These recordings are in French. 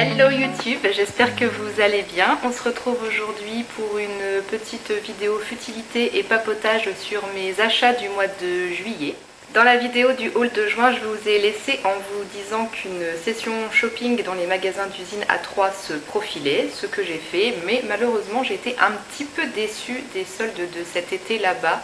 Hello YouTube, j'espère que vous allez bien. On se retrouve aujourd'hui pour une petite vidéo futilité et papotage sur mes achats du mois de juillet. Dans la vidéo du haul de juin, je vous ai laissé en vous disant qu'une session shopping dans les magasins d'usine A3 se profilait, ce que j'ai fait, mais malheureusement j'ai été un petit peu déçue des soldes de cet été là-bas.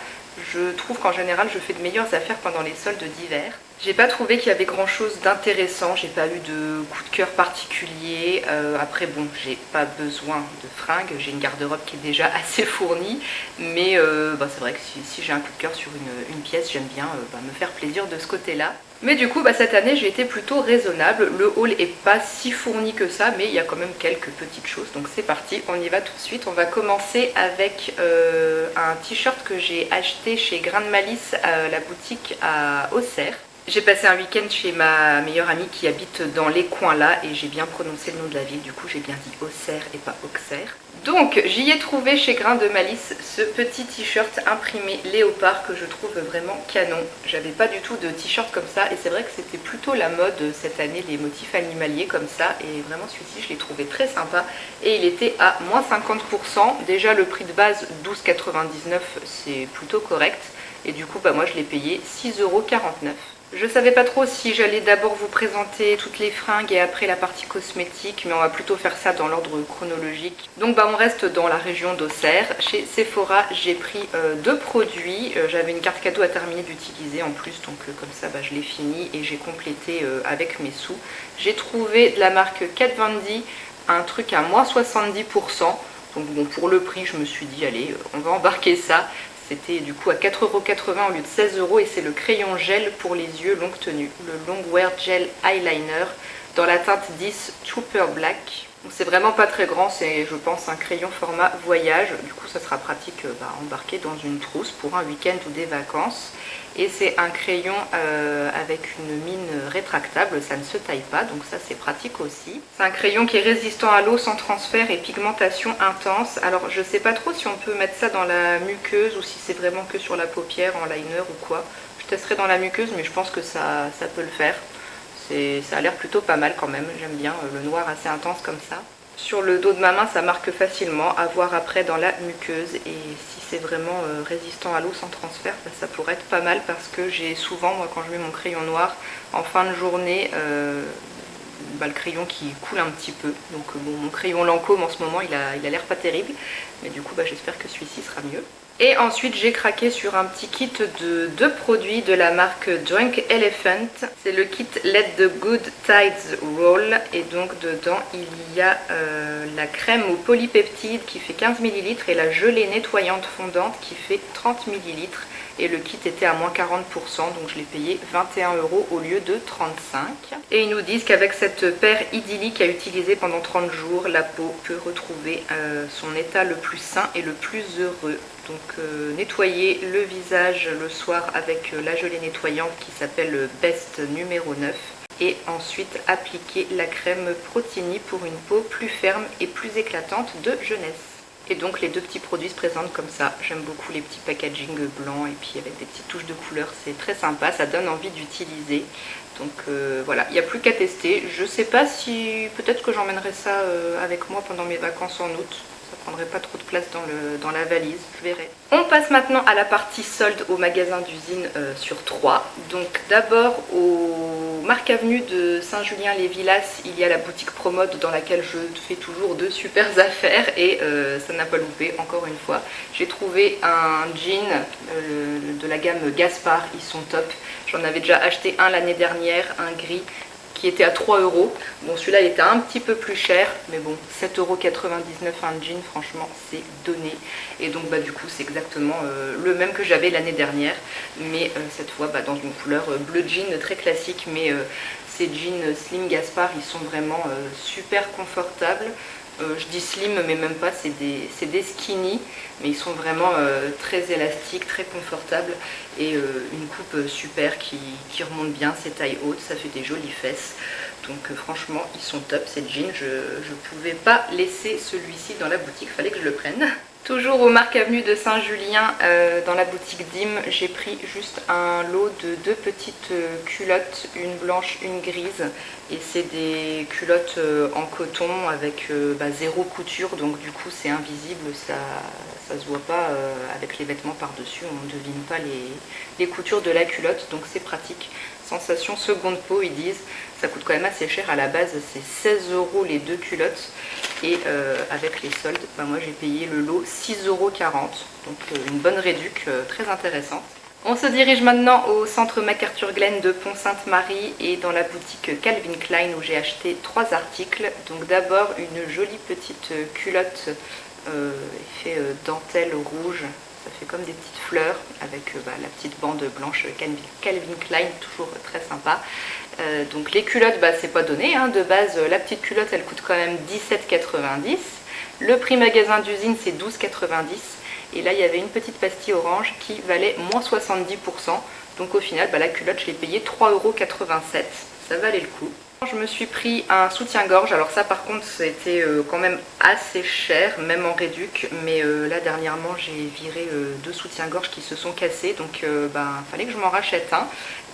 Je trouve qu'en général je fais de meilleures affaires pendant les soldes d'hiver. J'ai pas trouvé qu'il y avait grand chose d'intéressant, j'ai pas eu de coup de cœur particulier. Après bon, j'ai pas besoin de fringues, j'ai une garde-robe qui est déjà assez fournie, mais c'est vrai que si j'ai un coup de cœur sur une pièce, j'aime bien me faire plaisir de ce côté-là. Mais du coup cette année j'ai été plutôt raisonnable, le haul est pas si fourni que ça, mais il y a quand même quelques petites choses, donc c'est parti, on y va tout de suite. On va commencer avec un t-shirt que j'ai acheté chez Grain de Malice à la boutique à Auxerre. J'ai passé un week-end chez ma meilleure amie qui habite dans les coins là et j'ai bien prononcé le nom de la ville, du coup j'ai bien dit Auxerre et pas Auxerre. Donc j'y ai trouvé chez Grain de Malice ce petit t-shirt imprimé léopard que je trouve vraiment canon. J'avais pas du tout de t-shirt comme ça et c'est vrai que c'était plutôt la mode cette année, les motifs animaliers comme ça, et vraiment celui-ci je l'ai trouvé très sympa et il était à moins 50%. Déjà le prix de base 12,99 c'est plutôt correct et du coup moi je l'ai payé 6,49 €. Je savais pas trop si j'allais d'abord vous présenter toutes les fringues et après la partie cosmétique, mais on va plutôt faire ça dans l'ordre chronologique. Donc on reste dans la région d'Auxerre. Chez Sephora, j'ai pris deux produits. J'avais une carte cadeau à terminer d'utiliser en plus, donc comme ça je l'ai fini et j'ai complété avec mes sous. J'ai trouvé de la marque Kat Von D un truc à moins 70%. Donc bon, pour le prix, je me suis dit allez, on va embarquer ça. C'était du coup à 4,80 € au lieu de 16 € et c'est le crayon gel pour les yeux longue tenue, le Long Wear Gel Eyeliner dans la teinte 10 Trooper Black. C'est vraiment pas très grand, c'est je pense un crayon format voyage, du coup ça sera pratique à embarquer dans une trousse pour un week-end ou des vacances. Et c'est un crayon avec une mine rétractable, ça ne se taille pas, donc ça c'est pratique aussi. C'est un crayon qui est résistant à l'eau sans transfert et pigmentation intense. Alors je sais pas trop si on peut mettre ça dans la muqueuse ou si c'est vraiment que sur la paupière en liner ou quoi. Je testerai dans la muqueuse mais je pense que ça peut le faire. Ça a l'air plutôt pas mal quand même, j'aime bien le noir assez intense comme ça. Sur le dos de ma main ça marque facilement, à voir après dans la muqueuse, et si c'est vraiment résistant à l'eau sans transfert, ça pourrait être pas mal parce que j'ai souvent, moi quand je mets mon crayon noir en fin de journée, le crayon qui coule un petit peu. Donc mon crayon Lancôme en ce moment il a l'air pas terrible, mais du coup j'espère que celui-ci sera mieux. Et ensuite j'ai craqué sur un petit kit de deux produits de la marque Drunk Elephant. C'est le kit Let the Good Tides Roll et donc dedans il y a la crème aux polypeptides qui fait 15 ml et la gelée nettoyante fondante qui fait 30 ml. Et le kit était à moins 40%, donc je l'ai payé 21 € au lieu de 35. Et ils nous disent qu'avec cette paire idyllique à utiliser pendant 30 jours, la peau peut retrouver son état le plus sain et le plus heureux. Donc nettoyer le visage le soir avec la gelée nettoyante qui s'appelle Best numéro 9. Et ensuite appliquer la crème Protini pour une peau plus ferme et plus éclatante de jeunesse. Et donc les deux petits produits se présentent comme ça. J'aime beaucoup les petits packaging blancs et puis avec des petites touches de couleur, c'est très sympa, ça donne envie d'utiliser. Donc voilà, il n'y a plus qu'à tester. Je sais pas si, peut-être que j'emmènerai ça avec moi pendant mes vacances en août. Ça prendrait pas trop de place dans la valise, je verrai. On passe maintenant à la partie solde au magasin d'usine sur 3. Donc d'abord au Marc Avenue de Saint-Julien-les-Villas, il y a la boutique Promode dans laquelle je fais toujours de super affaires et ça n'a pas loupé encore une fois. J'ai trouvé un jean de la gamme Gaspard, ils sont top. J'en avais déjà acheté un l'année dernière, un gris, qui était à 3 €. Bon, celui-là il était un petit peu plus cher, mais bon, 7,99 € un jean, franchement c'est donné. Et donc du coup c'est exactement le même que j'avais l'année dernière, mais cette fois dans une couleur bleu jean très classique. Mais ces jeans Slim Gaspard ils sont vraiment super confortables. Je dis slim mais même pas, c'est des skinny, mais ils sont vraiment très élastiques, très confortables, et une coupe super qui remonte bien, c'est taille haute, ça fait des jolies fesses. Donc franchement ils sont top ces jeans, je pouvais pas laisser celui-ci dans la boutique, fallait que je le prenne. Toujours au Marc Avenue de Saint-Julien, dans la boutique Dim, j'ai pris juste un lot de 2 petites culottes, une blanche, une grise. Et c'est des culottes en coton avec 0 couture, donc du coup c'est invisible, ça se voit pas avec les vêtements par-dessus, on ne devine pas les coutures de la culotte, donc c'est pratique. Sensation seconde peau, ils disent. Ça coûte quand même assez cher, à la base c'est 16 € les 2 culottes. Et avec les soldes, moi j'ai payé le lot 6,40 €, donc une bonne réduc très intéressante. On se dirige maintenant au centre McArthurGlen de Pont-Sainte-Marie et dans la boutique Calvin Klein où j'ai acheté 3 articles. Donc d'abord une jolie petite culotte effet dentelle rouge, ça fait comme des petites fleurs avec la petite bande blanche Calvin Klein, toujours très sympa. Donc les culottes, c'est pas donné, hein. De base la petite culotte elle coûte quand même 17,90 €. Le prix magasin d'usine c'est 12,90 €. Et là il y avait une petite pastille orange qui valait moins 70%. Donc au final la culotte je l'ai payée 3,87 €. Ça valait le coup. Je me suis pris un soutien-gorge, alors ça par contre c'était quand même assez cher, même en réduc, mais là dernièrement j'ai viré 2 soutiens-gorge qui se sont cassés, donc fallait que je m'en rachète un,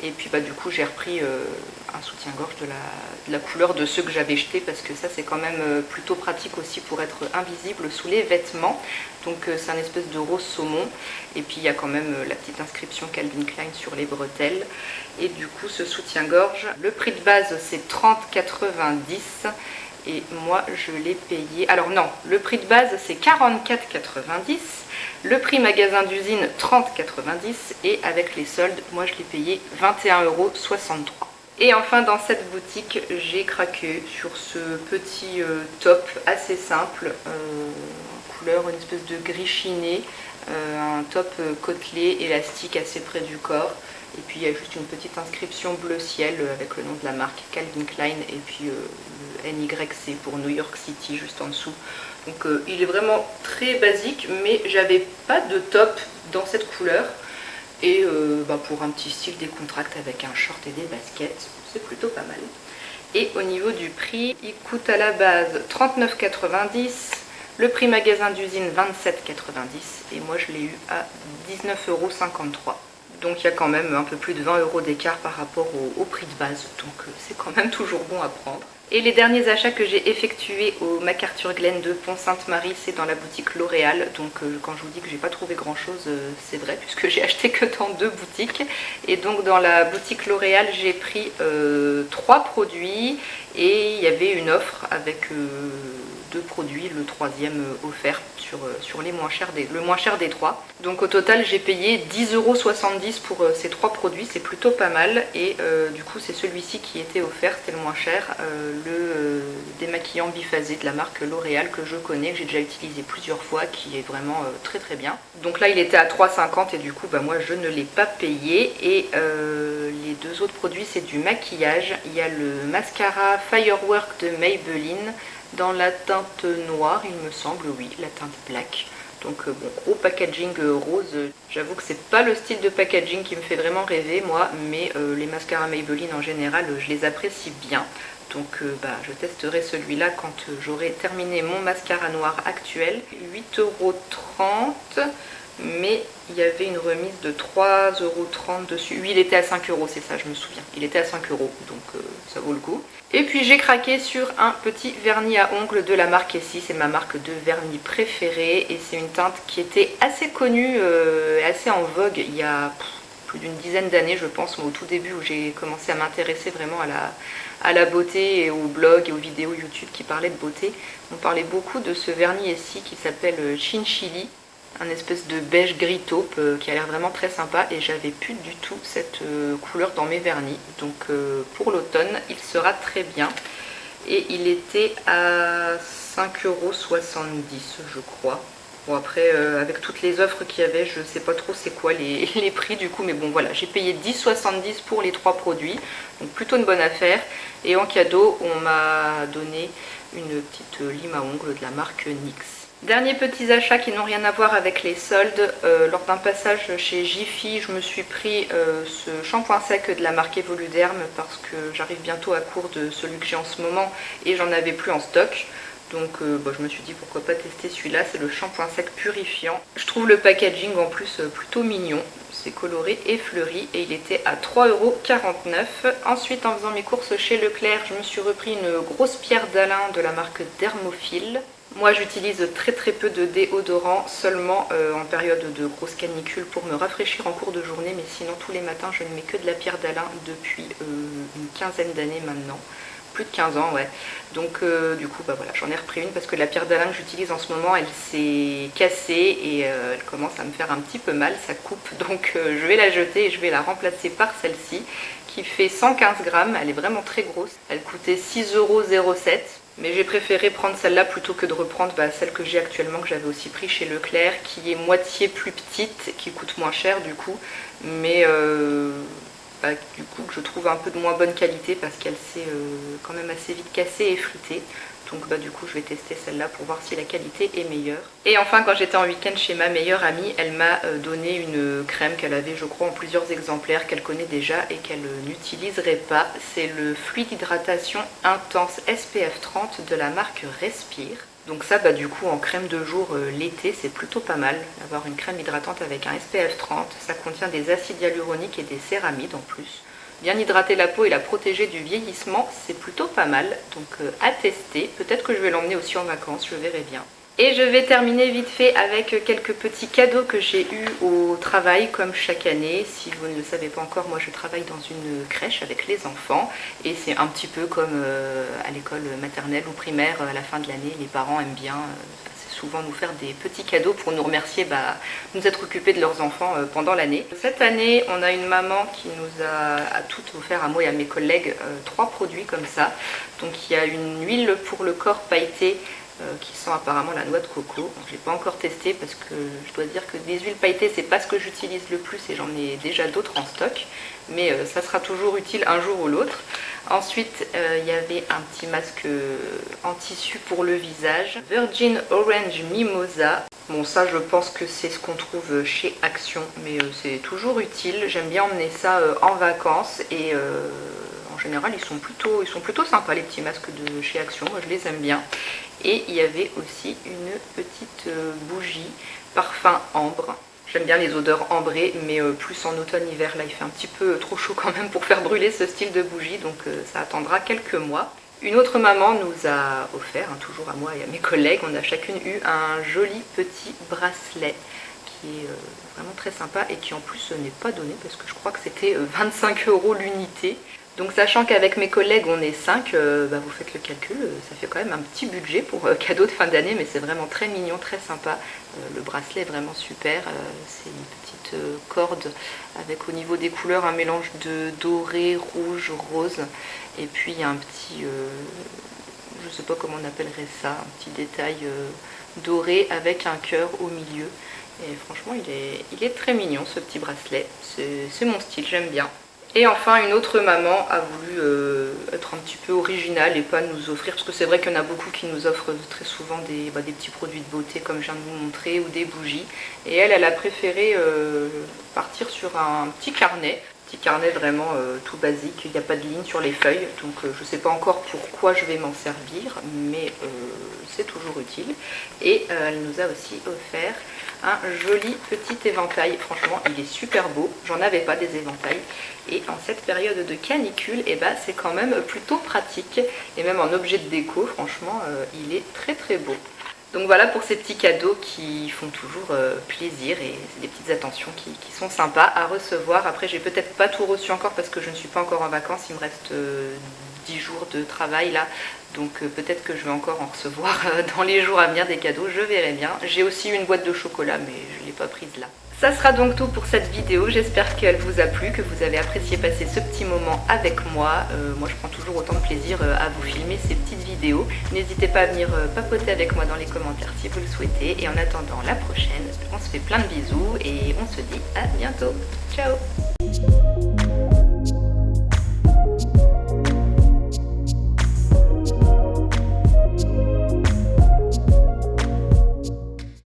et puis du coup j'ai repris un soutien-gorge de la couleur de ceux que j'avais jetés, parce que ça c'est quand même plutôt pratique aussi pour être invisible sous les vêtements, donc c'est un espèce de rose saumon, et puis il y a quand même la petite inscription Calvin Klein sur les bretelles. Et du coup ce soutien-gorge, le prix de base c'est 30,90 € et moi je l'ai payé, alors non, le prix de base c'est 44,90 €, le prix magasin d'usine 30,90 € et avec les soldes moi je l'ai payé 21,63 €. Et enfin dans cette boutique j'ai craqué sur ce petit top assez simple, couleur une espèce de gris chiné, un top côtelé élastique assez près du corps. Et puis il y a juste une petite inscription bleu ciel avec le nom de la marque Calvin Klein et puis le NYC pour New York City juste en dessous. Donc il est vraiment très basique, mais j'avais pas de top dans cette couleur. Et pour un petit style décontracté avec un short et des baskets, c'est plutôt pas mal. Et au niveau du prix, il coûte à la base 39,90 €. Le prix magasin d'usine 27,90 € et moi je l'ai eu à 19,53 €. Donc il y a quand même un peu plus de 20 € d'écart par rapport au prix de base, donc c'est quand même toujours bon à prendre. Et les derniers achats que j'ai effectués au McArthurGlen de Pont-Sainte-Marie, c'est dans la boutique L'Oréal. Donc quand je vous dis que j'ai pas trouvé grand chose, c'est vrai, puisque j'ai acheté que dans 2 boutiques. Et donc dans la boutique L'Oréal, j'ai pris 3 produits et il y avait une offre avec 2 produits, le 3e offert sur le moins cher des 3. Donc au total j'ai payé 10,70 € pour ces 3 produits, c'est plutôt pas mal. Et du coup c'est celui-ci qui était offert, c'était le moins cher, le démaquillant biphasé de la marque L'Oréal que je connais, que j'ai déjà utilisé plusieurs fois, qui est vraiment très très bien. Donc là il était à 3,50 € et du coup moi je ne l'ai pas payé. Et les 2 autres produits c'est du maquillage. Il y a le mascara Firework de Maybelline dans la teinte noire, il me semble, oui, la teinte black. Donc gros packaging rose. J'avoue que c'est pas le style de packaging qui me fait vraiment rêver moi, mais les mascaras Maybelline en général je les apprécie bien. Donc je testerai celui-là quand j'aurai terminé mon mascara noir actuel. 8,30 €, mais il y avait une remise de 3,30 € dessus. Oui, il était à 5 €, c'est ça, je me souviens. Il était à 5 €, donc ça vaut le coup. Et puis j'ai craqué sur un petit vernis à ongles de la marque Essie, c'est ma marque de vernis préférée et c'est une teinte qui était assez connue, assez en vogue il y a plus d'une dizaine d'années je pense, au tout début où j'ai commencé à m'intéresser vraiment à la beauté et aux blogs et aux vidéos YouTube qui parlaient de beauté. On parlait beaucoup de ce vernis Essie qui s'appelle Chinchilli, un espèce de beige gris taupe qui a l'air vraiment très sympa et j'avais plus du tout cette couleur dans mes vernis. Donc pour l'automne il sera très bien et il était à 5,70 € je crois. Bon après avec toutes les offres qu'il y avait je sais pas trop c'est quoi les prix du coup, mais bon voilà, j'ai payé 10,70 € pour les 3 produits, donc plutôt une bonne affaire. Et en cadeau on m'a donné une petite lime à ongles de la marque NYX. Derniers petits achats qui n'ont rien à voir avec les soldes, lors d'un passage chez Jiffy, je me suis pris ce shampoing sec de la marque Evoluderm parce que j'arrive bientôt à court de celui que j'ai en ce moment et j'en avais plus en stock. Donc je me suis dit pourquoi pas tester celui-là, c'est le shampoing sec purifiant. Je trouve le packaging en plus plutôt mignon, c'est coloré et fleuri et il était à 3,49 €. Ensuite en faisant mes courses chez Leclerc, je me suis repris une grosse pierre d'Alain de la marque Dermophile. Moi j'utilise très peu de déodorant, seulement en période de grosse canicule pour me rafraîchir en cours de journée, mais sinon tous les matins je ne mets que de la pierre d'Alain depuis une quinzaine d'années maintenant. Plus de 15 ans, ouais. Donc du coup voilà, j'en ai repris une parce que la pierre d'Alain que j'utilise en ce moment elle s'est cassée et elle commence à me faire un petit peu mal, ça coupe, donc je vais la jeter et je vais la remplacer par celle-ci qui fait 115 grammes, elle est vraiment très grosse, elle coûtait 6,07 €. Mais j'ai préféré prendre celle-là plutôt que de reprendre celle que j'ai actuellement, que j'avais aussi pris chez Leclerc, qui est moitié plus petite, qui coûte moins cher du coup, mais du coup que je trouve un peu de moins bonne qualité parce qu'elle s'est quand même assez vite cassée et fritée. Donc du coup je vais tester celle-là pour voir si la qualité est meilleure. Et enfin quand j'étais en week-end chez ma meilleure amie, elle m'a donné une crème qu'elle avait je crois en plusieurs exemplaires, qu'elle connaît déjà et qu'elle n'utiliserait pas. C'est le fluide hydratation intense SPF 30 de la marque Respire. Donc ça du coup en crème de jour l'été c'est plutôt pas mal d'avoir une crème hydratante avec un SPF 30. Ça contient des acides hyaluroniques et des céramides en plus. Bien hydrater la peau et la protéger du vieillissement, c'est plutôt pas mal, donc à tester. Peut-être que je vais l'emmener aussi en vacances, je verrai bien. Et je vais terminer vite fait avec quelques petits cadeaux que j'ai eus au travail comme chaque année. Si vous ne le savez pas encore, moi je travaille dans une crèche avec les enfants et c'est un petit peu comme à l'école maternelle ou primaire à la fin de l'année, les parents aiment bien souvent nous faire des petits cadeaux pour nous remercier de nous être occupés de leurs enfants pendant l'année. Cette année, on a une maman qui nous a toutes offert à moi et à mes collègues 3 produits comme ça. Donc il y a une huile pour le corps pailletée qui sent apparemment la noix de coco. Je ne l'ai pas encore testé parce que je dois dire que des huiles pailletées c'est pas ce que j'utilise le plus et j'en ai déjà d'autres en stock. Mais ça sera toujours utile un jour ou l'autre. Ensuite, il y avait un petit masque en tissu pour le visage. Virgin Orange Mimosa. Bon ça je pense que c'est ce qu'on trouve chez Action, mais c'est toujours utile. J'aime bien emmener ça en vacances et en général ils sont plutôt sympas les petits masques de chez Action, moi je les aime bien. Et il y avait aussi une petite bougie parfum ambre. J'aime bien les odeurs ambrées, mais plus en automne-hiver. Là, il fait un petit peu trop chaud quand même pour faire brûler ce style de bougie, donc ça attendra quelques mois. Une autre maman nous a offert, toujours à moi et à mes collègues, on a chacune eu un joli petit bracelet qui est vraiment très sympa et qui en plus n'est pas donné parce que je crois que c'était 25 € l'unité. Donc sachant qu'avec mes collègues on est 5, vous faites le calcul, ça fait quand même un petit budget pour cadeau de fin d'année, mais c'est vraiment très mignon, très sympa. Le bracelet est vraiment super, c'est une petite corde avec au niveau des couleurs un mélange de doré, rouge, rose, et puis il y a un petit, je sais pas comment on appellerait ça, un petit détail doré avec un cœur au milieu. Et franchement il est très mignon ce petit bracelet, c'est mon style, j'aime bien. Et enfin, une autre maman a voulu être un petit peu originale et pas nous offrir, parce que c'est vrai qu'il y en a beaucoup qui nous offrent très souvent des petits produits de beauté comme je viens de vous montrer ou des bougies. Et elle a préféré partir sur un petit carnet vraiment tout basique, il n'y a pas de ligne sur les feuilles, donc je ne sais pas encore pourquoi je vais m'en servir, mais c'est toujours utile. Et elle nous a aussi offert un joli petit éventail, franchement il est super beau, j'en avais pas des éventails, et en cette période de canicule, c'est quand même plutôt pratique, et même en objet de déco, franchement il est très beau. Donc voilà pour ces petits cadeaux qui font toujours plaisir et c'est des petites attentions qui sont sympas à recevoir. Après j'ai peut-être pas tout reçu encore parce que je ne suis pas encore en vacances, il me reste 10 jours de travail là, donc peut-être que je vais encore en recevoir dans les jours à venir des cadeaux, je verrai bien. J'ai aussi une boîte de chocolat mais je ne l'ai pas prise là. Ça sera donc tout pour cette vidéo, j'espère qu'elle vous a plu, que vous avez apprécié passer ce petit moment avec moi. Moi je prends toujours autant de plaisir à vous filmer ces petites vidéos. N'hésitez pas à venir papoter avec moi dans les commentaires si vous le souhaitez. Et en attendant la prochaine, on se fait plein de bisous et on se dit à bientôt. Ciao!